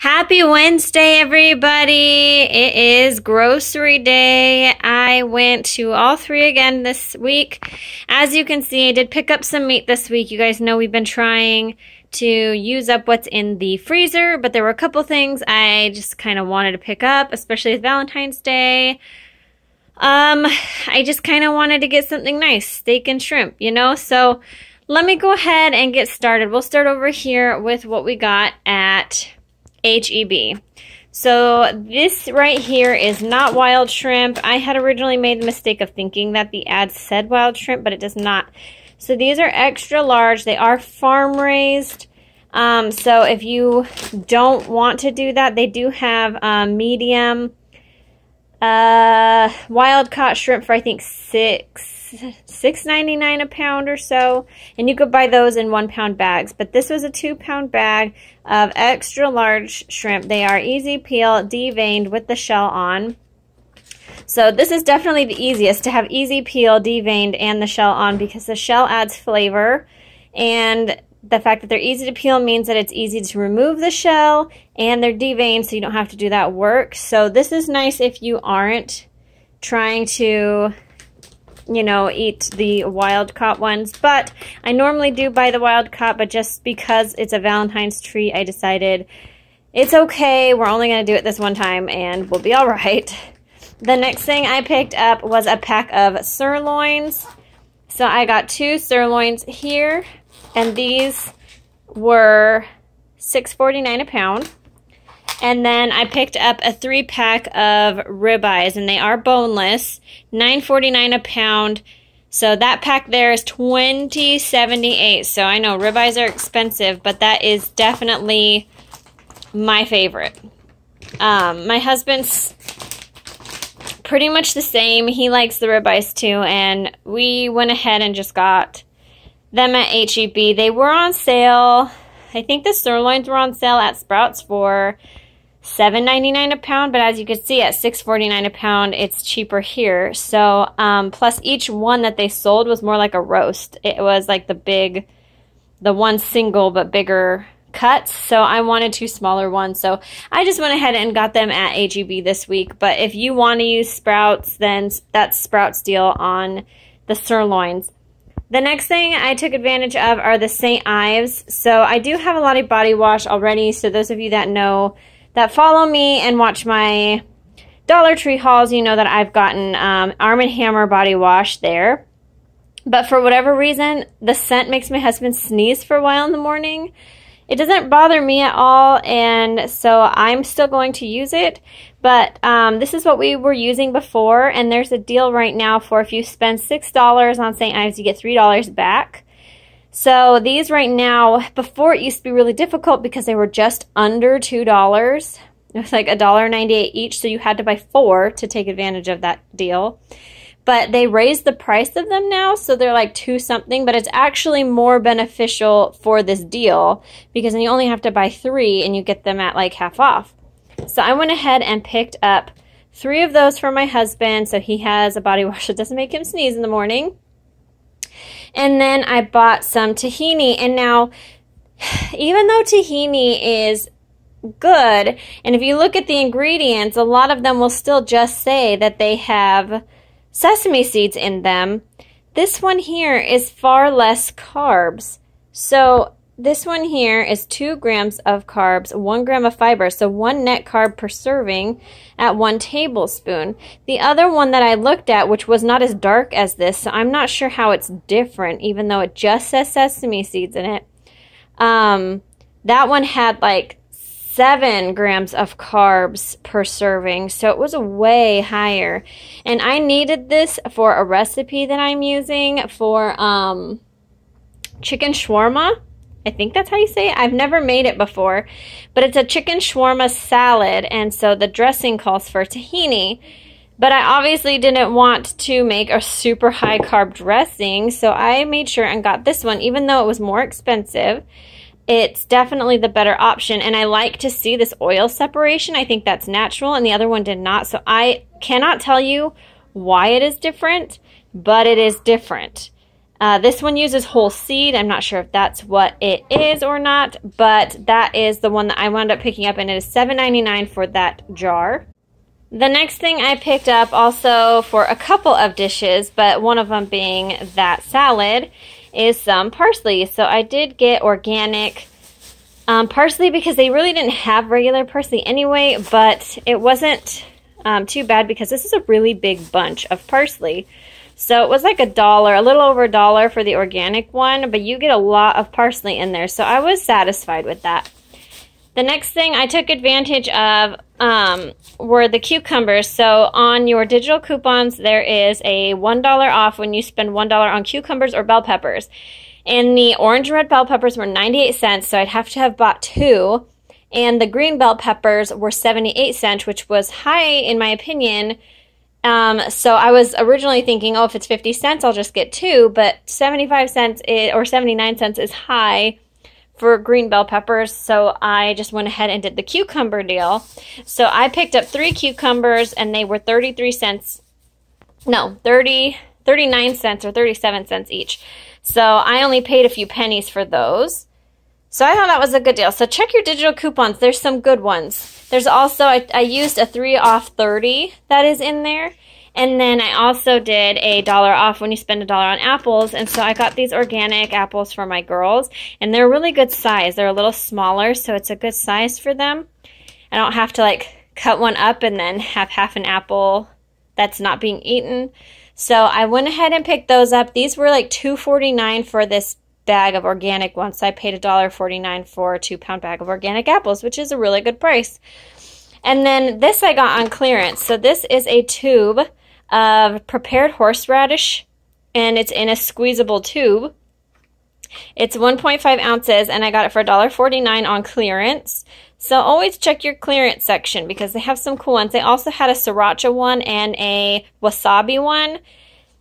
Happy Wednesday, everybody. It is grocery day. I went to all three again this week. As you can see, I did pick up some meat this week. You guys know we've been trying to use up what's in the freezer, but there were a couple things I just kind of wanted to pick up, especially with Valentine's Day. I just kind of wanted to get something nice, steak and shrimp, you know? So let me go ahead and get started. We'll start over here with what we got at HEB. So this right here is not wild shrimp. I had originally made the mistake of thinking that the ad said wild shrimp, but it does not. So these are extra large. They are farm raised. So if you don't want to do that, they do have medium wild caught shrimp for I think $6.99 a pound or so, and you could buy those in 1 pound bags, but this was a 2 pound bag of extra large shrimp. They are easy peel, deveined with the shell on. So this is definitely the easiest, to have easy peel, deveined, and the shell on, because the shell adds flavor, and the fact that they're easy to peel means that it's easy to remove the shell, and they're deveined, so you don't have to do that work. So this is nice if you aren't trying to, you know, eat the wild caught ones. But I normally do buy the wild caught, but just because it's a Valentine's treat, I decided it's okay. We're only going to do it this one time, and we'll be all right. The next thing I picked up was a pack of sirloins. So I got 2 sirloins here, and these were $6.49 a pound. And then I picked up a 3-pack of ribeyes, and they are boneless, $9.49 a pound. So that pack there is $20.78. So I know ribeyes are expensive, but that is definitely my favorite. My husband's pretty much the same. He likes the ribeyes too, and we went ahead and just got them at HEB. They were on sale. I think the sirloins were on sale at Sprouts for $7.99 a pound, but as you can see at $6.49 a pound, it's cheaper here. So plus each one that they sold was more like a roast. It was like the one single but bigger cuts. So I wanted 2 smaller ones, so I just went ahead and got them at HEB this week. But if you want to use Sprouts, then that's Sprouts deal on the sirloins. The next thing I took advantage of are the St. Ives. So I do have a lot of body wash already, so those of you that know, that follow me and watch my Dollar Tree hauls, you know that I've gotten Arm & Hammer body wash there. But for whatever reason, the scent makes my husband sneeze for a while in the morning. It doesn't bother me at all, and so I'm still going to use it. But this is what we were using before, and there's a deal right now for if you spend $6 on St. Ives, you get $3 back. So these right now, before it used to be really difficult because they were just under $2. It was like $1.98 each, so you had to buy 4 to take advantage of that deal. But they raised the price of them now, so they're like 2 something, but it's actually more beneficial for this deal because then you only have to buy 3 and you get them at like half off. So I went ahead and picked up 3 of those for my husband, so he has a body wash that doesn't make him sneeze in the morning. And then I bought some tahini, and now even though tahini is good, and if you look at the ingredients, a lot of them will still just say that they have sesame seeds in them. This one here is far less carbs. So this one here is 2 grams of carbs, 1 gram of fiber, so 1 net carb per serving at 1 tablespoon. The other one that I looked at, which was not as dark as this, so I'm not sure how it's different, even though it just says sesame seeds in it. That one had like 7 grams of carbs per serving, so it was way higher. And I needed this for a recipe that I'm using for chicken shawarma. I think that's how you say it. I've never made it before, but it's a chicken shawarma salad, and so the dressing calls for tahini. But I obviously didn't want to make a super high carb dressing, so I made sure and got this one, even though it was more expensive. It's definitely the better option, and I like to see this oil separation. I think that's natural, and the other one did not, so I cannot tell you why it is different, but it is different. This one uses whole seed. I'm not sure if that's what it is or not, but that is the one that I wound up picking up, and it is $7.99 for that jar. The next thing I picked up also for a couple of dishes, but one of them being that salad, is some parsley. So I did get organic parsley because they really didn't have regular parsley anyway, but it wasn't too bad because this is a really big bunch of parsley. So it was like $1, a little over $1 for the organic one, but you get a lot of parsley in there, so I was satisfied with that. The next thing I took advantage of were the cucumbers. So on your digital coupons, there is a $1 off when you spend $1 on cucumbers or bell peppers. And the orange and red bell peppers were 98 cents, so I'd have to have bought 2. And the green bell peppers were 78 cents, which was high in my opinion. So I was originally thinking, oh, if it's 50 cents, I'll just get 2. But 75 cents or 79 cents is high for green bell peppers, so I just went ahead and did the cucumber deal. So I picked up 3 cucumbers, and they were 39 cents or 37 cents each. So I only paid a few pennies for those. So I thought that was a good deal. So check your digital coupons. There's some good ones. There's also, I used a 3 off 30 that is in there. And then I also did a $1 off when you spend $1 on apples. And so I got these organic apples for my girls. And they're really good size. They're a little smaller, so it's a good size for them. I don't have to like cut one up and then have half an apple that's not being eaten. So I went ahead and picked those up. These were like $2.49 for this bag of organic ones. So I paid $1.49 for a 2-pound bag of organic apples, which is a really good price. And then this I got on clearance. So this is a tube of prepared horseradish, and it's in a squeezable tube. It's 1.5 ounces, and I got it for $1.49 on clearance. So always check your clearance section because they have some cool ones. They also had a sriracha one and a wasabi one.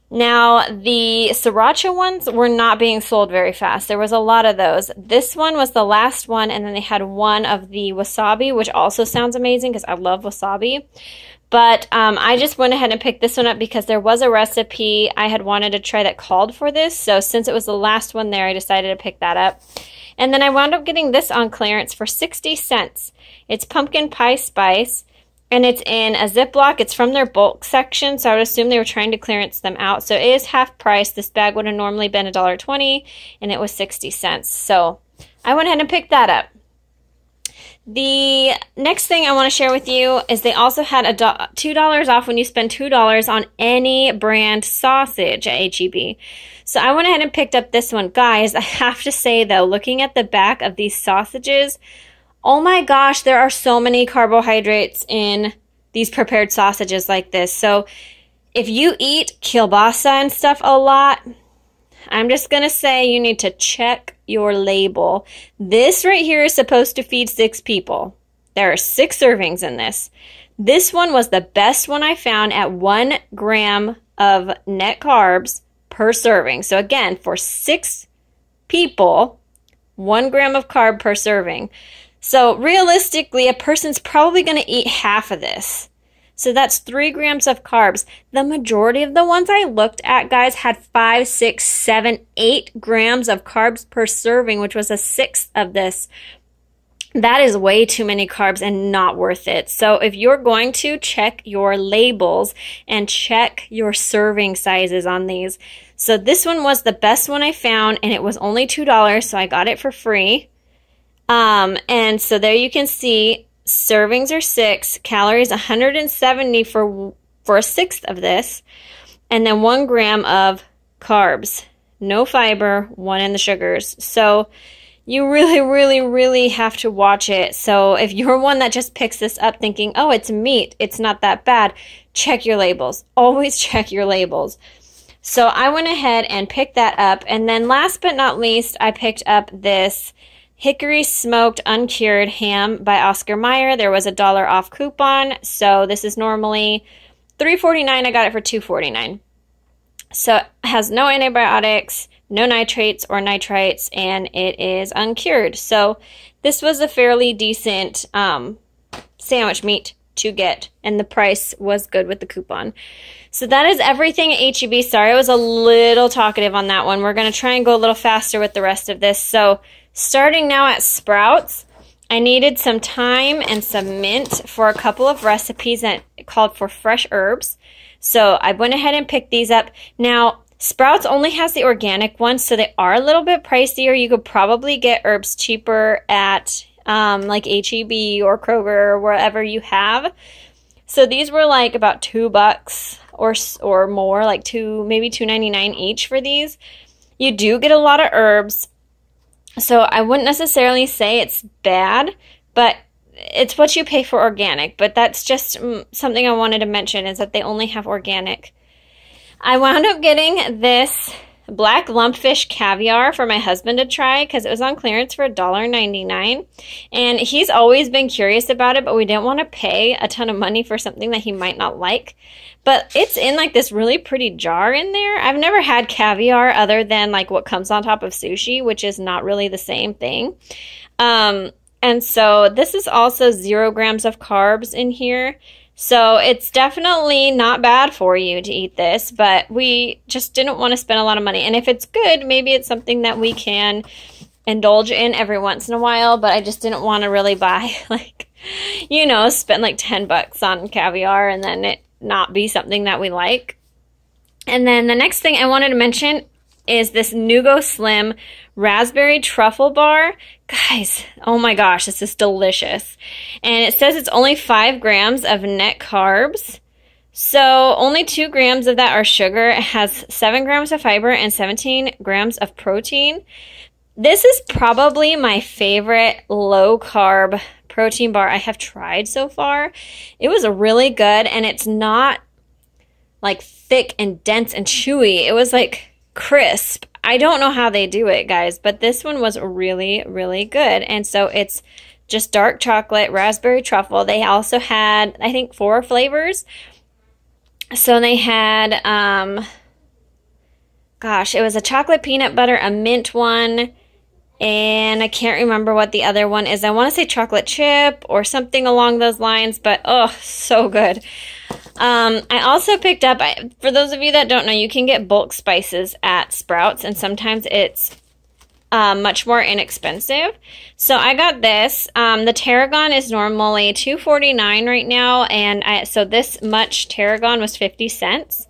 Now, the sriracha ones were not being sold very fast. There was a lot of those. This one was the last one, and then they had one of the wasabi, which also sounds amazing because I love wasabi. But I just went ahead and picked this one up because there was a recipe I had wanted to try that called for this. So since it was the last one there, I decided to pick that up. And then I wound up getting this on clearance for 60 cents. It's pumpkin pie spice, and it's in a Ziploc. It's from their bulk section, so I would assume they were trying to clearance them out. So it is half price. This bag would have normally been $1.20, and it was 60 cents. So I went ahead and picked that up. The next thing I want to share with you is they also had $2 off when you spend $2 on any brand sausage at HEB. So I went ahead and picked up this one. Guys, I have to say though, looking at the back of these sausages, oh my gosh, there are so many carbohydrates in these prepared sausages like this. So if you eat kielbasa and stuff a lot, I'm just going to say you need to check your label. This right here is supposed to feed 6 people. There are 6 servings in this. This one was the best one I found at 1 gram of net carbs per serving. So again, for 6 people, 1 gram of carb per serving. So realistically, a person's probably going to eat half of this. So that's 3 grams of carbs. The majority of the ones I looked at, guys, had 5, 6, 7, 8 grams of carbs per serving, which was a sixth of this. That is way too many carbs and not worth it. So if you're going to, check your labels and check your serving sizes on these. So this one was the best one I found, and it was only $2, so I got it for free. And so there you can see servings are 6, calories 170 for a sixth of this, and then 1 gram of carbs, no fiber, 1 in the sugars. So you really, really, really have to watch it. So if you're one that just picks this up thinking, oh, it's meat, it's not that bad, check your labels. Always check your labels. So I went ahead and picked that up. And then last but not least, I picked up this hickory smoked uncured ham by Oscar Mayer. There was a $1 off coupon. So this is normally $3.49. I got it for $2.49. So it has no antibiotics, no nitrates or nitrites, and it is uncured. So this was a fairly decent sandwich meat to get, and the price was good with the coupon. So that is everything at HEB. Sorry, I was a little talkative on that one. We're going to try and go a little faster with the rest of this. So starting now at Sprouts, I needed some thyme and some mint for a couple of recipes that called for fresh herbs. So I went ahead and picked these up. Now, Sprouts only has the organic ones, so they are a little bit pricier. You could probably get herbs cheaper at like HEB or Kroger or wherever you have. So these were like about $2 or more, like maybe $2.99 each for these. You do get a lot of herbs, so I wouldn't necessarily say it's bad, but it's what you pay for organic. But that's just something I wanted to mention, is that they only have organic. I wound up getting this black lumpfish caviar for my husband to try because it was on clearance for $1.99. And he's always been curious about it, but we didn't want to pay a ton of money for something that he might not like. But it's in like this really pretty jar in there. I've never had caviar other than like what comes on top of sushi, which is not really the same thing. And so this is also 0 grams of carbs in here. So it's definitely not bad for you to eat this, but we just didn't want to spend a lot of money. And if it's good, maybe it's something that we can indulge in every once in a while, but I just didn't want to really buy, like, you know, spend like $10 on caviar and then it not be something that we like. And then the next thing I wanted to mention is this Nugo Slim Raspberry Truffle Bar. Guys, oh my gosh, this is delicious. And it says it's only 5 grams of net carbs. So only 2 grams of that are sugar. It has 7 grams of fiber and 17 grams of protein. This is probably my favorite low-carb protein bar I have tried so far. It was really good, and it's not like thick and dense and chewy. It was like crisp. I don't know how they do it, guys, but this one was really, really good. And so it's just dark chocolate, raspberry truffle. They also had, I think, 4 flavors. So they had, gosh, it was a chocolate peanut butter, a mint one, and I can't remember what the other one is. I want to say chocolate chip or something along those lines, but oh, so good. I also picked up, for those of you that don't know, you can get bulk spices at Sprouts, and sometimes it's much more inexpensive. So I got this. The tarragon is normally $2.49 right now, and so this much tarragon was 50 cents.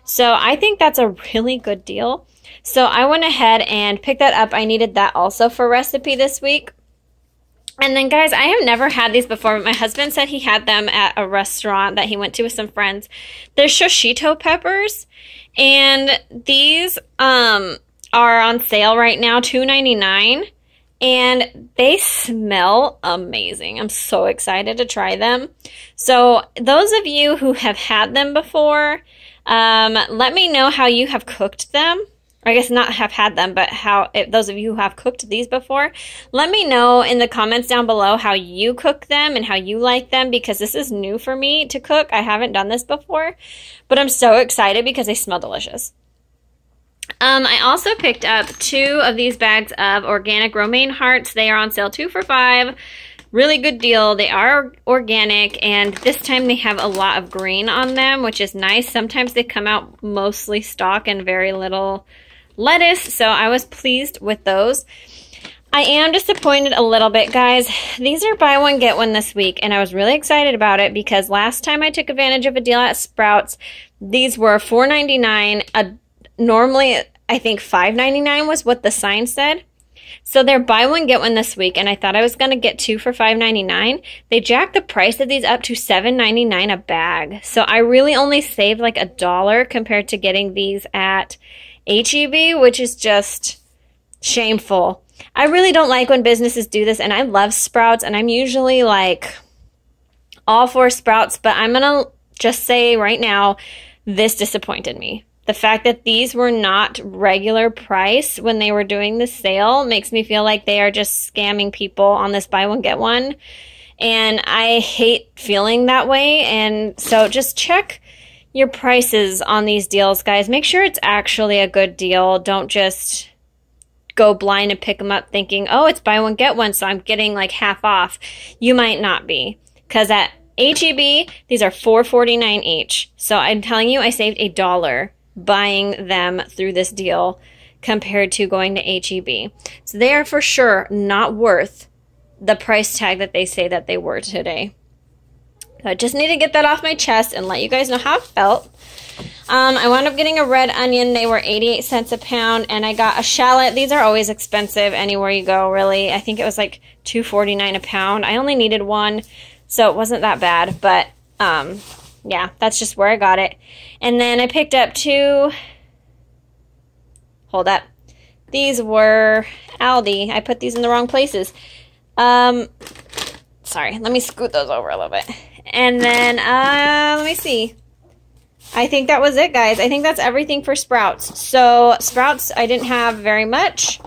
So I think that's a really good deal. So I went ahead and picked that up. I needed that also for recipe this week. And then, guys, I have never had these before, but my husband said he had them at a restaurant that he went to with some friends. They're shishito peppers, and these are on sale right now, $2.99, and they smell amazing. I'm so excited to try them. So those of you who have had them before, let me know how you have cooked them. I guess not have had them, but those of you who have cooked these before, let me know in the comments down below how you cook them and how you like them, because this is new for me to cook. I haven't done this before, but I'm so excited because they smell delicious. I also picked up 2 of these bags of organic romaine hearts. They are on sale 2 for $5. Really good deal. They are organic, and this time they have a lot of green on them, which is nice. Sometimes they come out mostly stalk and very little lettuce, so I was pleased with those. I am disappointed a little bit, guys. These are buy one, get one this week, and I was really excited about it because last time I took advantage of a deal at Sprouts, these were $4.99. Normally, I think $5.99 was what the sign said. So they're buy one, get one this week, and I thought I was going to get 2 for $5.99. They jacked the price of these up to $7.99 a bag. So I really only saved like $1 compared to getting these at HEB, which is just shameful. I really don't like when businesses do this, and I love Sprouts, and I'm usually like all for Sprouts, but I'm going to just say right now, this disappointed me. The fact that these were not regular price when they were doing the sale makes me feel like they are just scamming people on this buy one, get one. And I hate feeling that way. And so just check your prices on these deals, guys. Make sure it's actually a good deal. Don't just go blind and pick them up thinking, oh, it's buy one, get one, so I'm getting like half off. You might not be. Because at HEB, these are $4.49 each. So I'm telling you, I saved $1 buying them through this deal compared to going to HEB. So they are for sure not worth the price tag that they say that they were today. So I just need to get that off my chest and let you guys know how it felt. I wound up getting a red onion. They were 88 cents a pound, and I got a shallot. These are always expensive anywhere you go, really. I think it was like $2.49 a pound. I only needed one, so it wasn't that bad, but yeah, that's just where I got it. And then I picked up two, hold up, these were Aldi. I put these in the wrong places. Sorry, let me scoot those over a little bit. And then, let me see. I think that was it, guys. I think that's everything for Sprouts. So, Sprouts, I didn't have very much.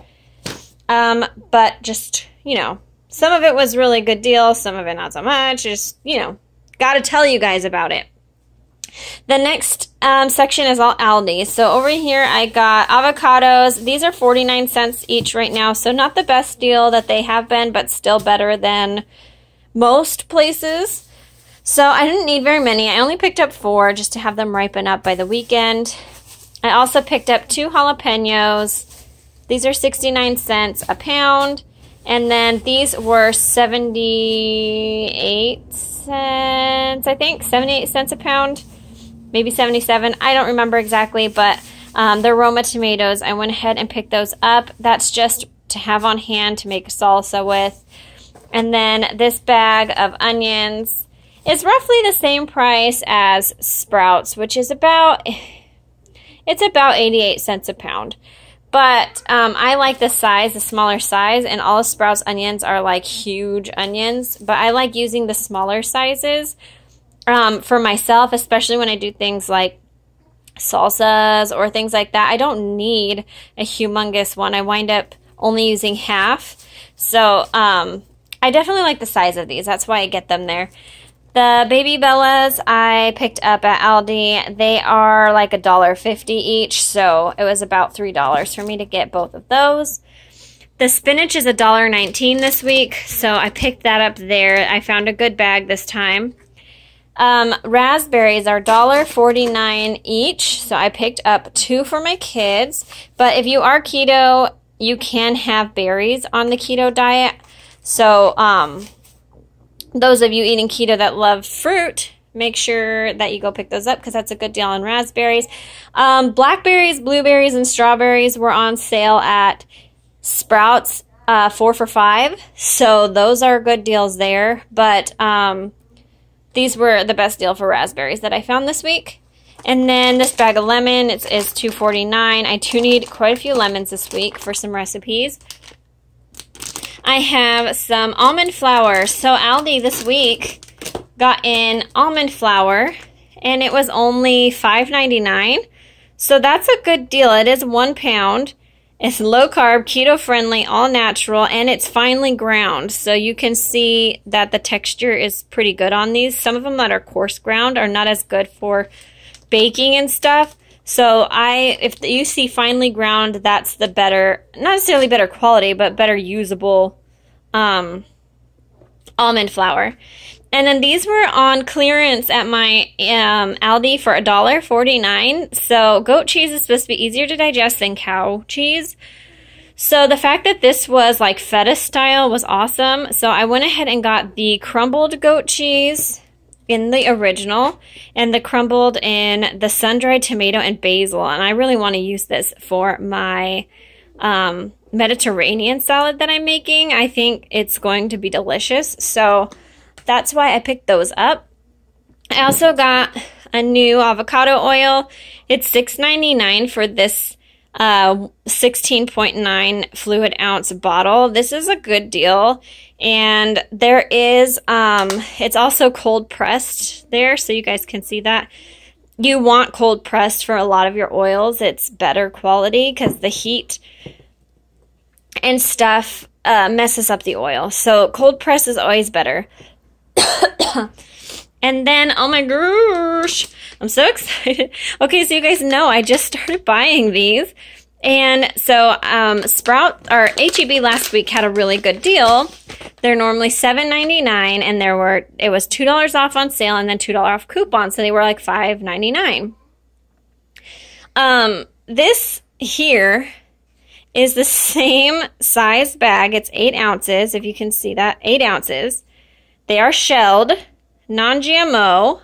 But just, you know, some of it was really good deal. Some of it not so much. Just, you know, got to tell you guys about it. The next section is all Aldi. So, over here, I got avocados. These are 49 cents each right now. So, not the best deal that they have been, but still better than most places. So I didn't need very many. I only picked up 4 just to have them ripen up by the weekend. I also picked up 2 jalapenos. These are 69 cents a pound. And then these were 78 cents, I think. 78 cents a pound. Maybe 77. I don't remember exactly, but the Roma tomatoes, I went ahead and picked those up. That's just to have on hand to make salsa with. And then this bag of onions. It's roughly the same price as Sprouts, which is about 88 cents a pound. But I like the size, the smaller size, and all of Sprouts onions are like huge onions. But I like using the smaller sizes for myself, especially when I do things like salsas or things like that. I don't need a humongous one. I wind up only using half. So I definitely like the size of these. That's why I get them there. The Baby Bellas I picked up at Aldi. They are like $1.50 each, so it was about $3 for me to get both of those. The spinach is $1.19 this week, so I picked that up there. I found a good bag this time. Raspberries are $1.49 each, so I picked up 2 for my kids. But if you are keto, you can have berries on the keto diet. So, those of you eating keto that love fruit, make sure that you go pick those up because that's a good deal on raspberries. Blackberries, blueberries, and strawberries were on sale at Sprouts, 4 for $5. So those are good deals there. But these were the best deal for raspberries that I found this week. And then this bag of lemon is $2.49. I do need quite a few lemons this week for some recipes. I have some almond flour. So Aldi this week got in almond flour, and it was only $5.99. So that's a good deal. It is 1 pound. It's low carb, keto friendly, all natural, and it's finely ground. So you can see that the texture is pretty good on these. Some of them that are coarse ground are not as good for baking and stuff. So if you see finely ground, that's the better, not necessarily better quality, but better usable almond flour. And then these were on clearance at my Aldi for $1.49. So goat cheese is supposed to be easier to digest than cow cheese. So the fact that this was like feta style was awesome. So I went ahead and got the crumbled goat cheese in the original and the crumbled in the sun-dried tomato and basil. And I really want to use this for my Mediterranean salad that I'm making. I think it's going to be delicious. So that's why I picked those up. I also got a new avocado oil. It's $6.99 for this 16.9 fluid ounce bottle. This is a good deal. And there is, it's also cold pressed there, so you guys can see that. You want cold pressed for a lot of your oils. It's better quality because the heat and stuff messes up the oil. So cold press is always better. And then, oh my gosh, I'm so excited. Okay, so you guys know I just started buying these. And so Sprout or HEB last week had a really good deal. They're normally $7.99, and it was $2 off on sale and then $2 off coupon, so they were like $5.99. This here is the same size bag. It's 8 ounces, if you can see that, 8 ounces. They are shelled, non-GMO,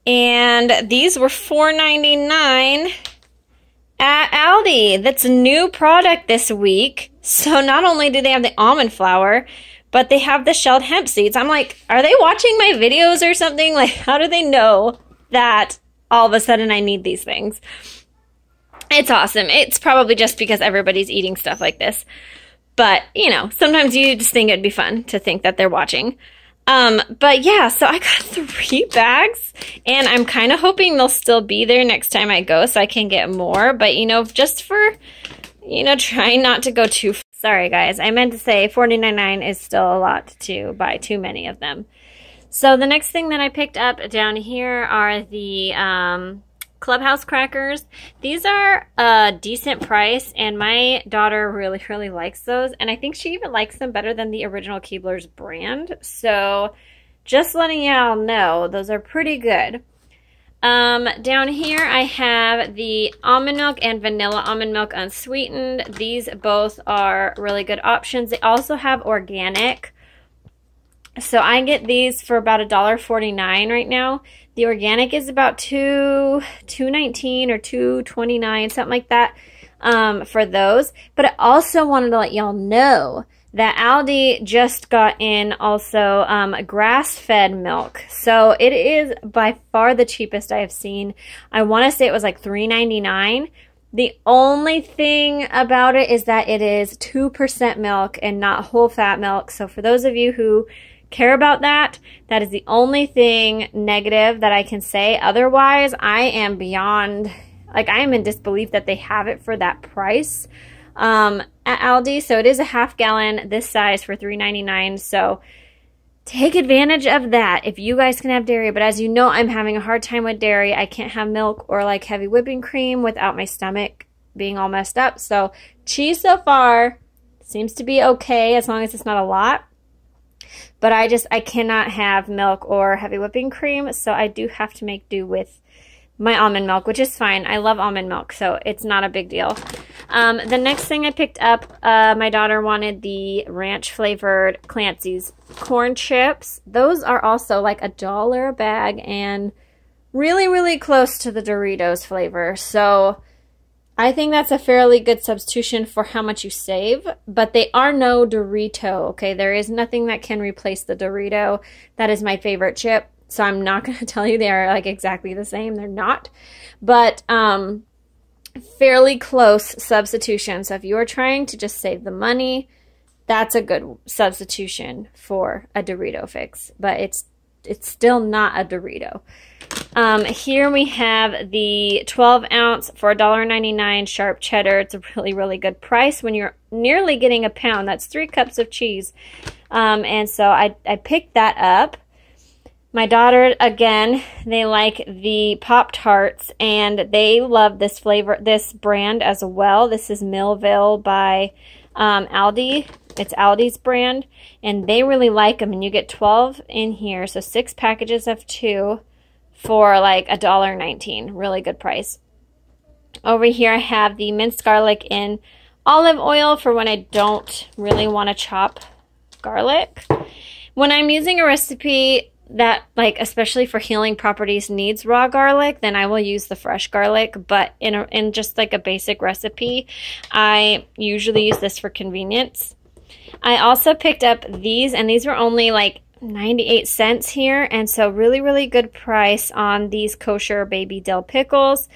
and these were $4.99 at Aldi. That's a new product this week. So not only do they have the almond flour, but they have the shelled hemp seeds. I'm like, are they watching my videos or something? Like, how do they know that all of a sudden I need these things? It's awesome. It's probably just because everybody's eating stuff like this. But, you know, sometimes you just think it'd be fun to think that they're watching. But yeah, so I got 3 bags, and I'm kind of hoping they'll still be there next time I go so I can get more. But, you know, just for, you know, trying not to go too far. Sorry, guys. I meant to say $49.99 is still a lot to buy too many of them. So the next thing that I picked up down here are the Clubhouse crackers. These are a decent price, and my daughter really, really likes those. And I think she even likes them better than the original Keebler's brand. So just letting y'all know, those are pretty good. Down here I have the almond milk and vanilla almond milk unsweetened. These both are really good options. They also have organic. So I get these for about $1.49 right now. The organic is about $2.19 or $2.29, something like that, for those. But I also wanted to let y'all know that Aldi just got in also grass-fed milk. So it is by far the cheapest I have seen. I want to say it was like $3.99. The only thing about it is that it is 2% milk and not whole fat milk. So for those of you who care about that, that is the only thing negative that I can say. Otherwise, I am beyond, like, I am in disbelief that they have it for that price at Aldi. So it is a half gallon this size for $3.99. So take advantage of that if you guys can have dairy. But as you know, I'm having a hard time with dairy. I can't have milk or like heavy whipping cream without my stomach being all messed up. So cheese so far seems to be okay as long as it's not a lot. But I cannot have milk or heavy whipping cream, so I do have to make do with my almond milk, which is fine. I love almond milk, so it's not a big deal. The next thing I picked up, my daughter wanted the ranch flavored Clancy's corn chips. Those are also like $1 a bag and really, really close to the Doritos flavor. So I think that's a fairly good substitution for how much you save, but they are no Dorito, okay? There is nothing that can replace the Dorito. That is my favorite chip, so I'm not going to tell you they are like exactly the same. They're not, but fairly close substitution. So if you are trying to just save the money, that's a good substitution for a Dorito fix, but it's still not a Dorito. Here we have the 12 ounce for $1.99 sharp cheddar. It's a really, really good price when you're nearly getting a pound. That's 3 cups of cheese. And so I picked that up. My daughter, again, they like the Pop-Tarts, and they love this flavor, this brand as well. This is Millville by Aldi. It's Aldi's brand, and they really like them, and you get 12 in here, so 6 packages of 2 for like $1.19. Really good price. Over here I have the minced garlic in olive oil for when I don't really want to chop garlic. When I'm using a recipe that, like, especially for healing properties, needs raw garlic, then I will use the fresh garlic. But in just like a basic recipe, I usually use this for convenience. I also picked up these, and these were only like 98 cents here, and so really, really good price on these kosher baby dill pickles.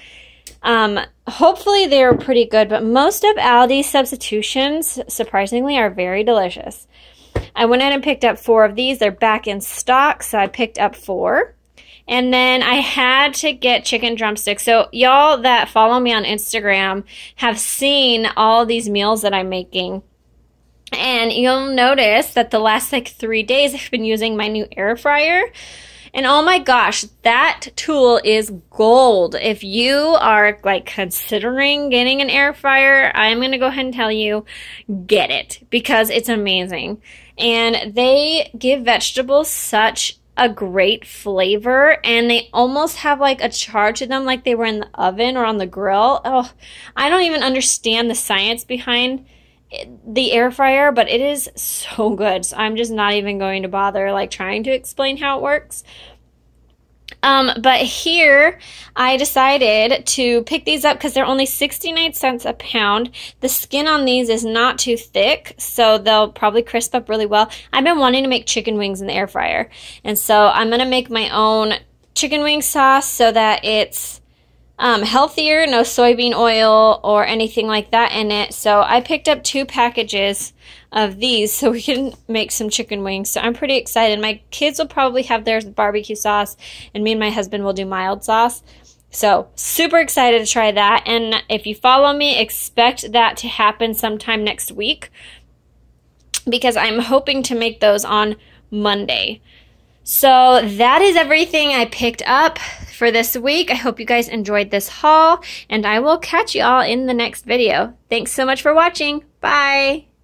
Hopefully they're pretty good, but most of Aldi's substitutions, surprisingly, are very delicious. I went ahead and picked up 4 of these. They're back in stock, so I picked up 4. And then I had to get chicken drumsticks. So y'all that follow me on Instagram have seen all these meals that I'm making. And you'll notice that the last like 3 days I've been using my new air fryer. And oh my gosh, that tool is gold. If you are like considering getting an air fryer, I'm going to go ahead and tell you, get it, because it's amazing. And they give vegetables such a great flavor, and they almost have like a charge to them, like they were in the oven or on the grill. Oh, I don't even understand the science behind the air fryer, but it is so good. So I'm just not even going to bother like trying to explain how it works. But here I decided to pick these up because they're only 69 cents a pound. The skin on these is not too thick, so they'll probably crisp up really well. I've been wanting to make chicken wings in the air fryer, and so I'm going to make my own chicken wing sauce so that it's healthier, no soybean oil or anything like that in it. So I picked up 2 packages of these so we can make some chicken wings. So I'm pretty excited. My kids will probably have theirs with barbecue sauce, and me and my husband will do mild sauce. So super excited to try that. And if you follow me, expect that to happen sometime next week, because I'm hoping to make those on Monday. So that is everything I picked up for this week. I hope you guys enjoyed this haul, and I will catch you all in the next video. Thanks so much for watching. Bye.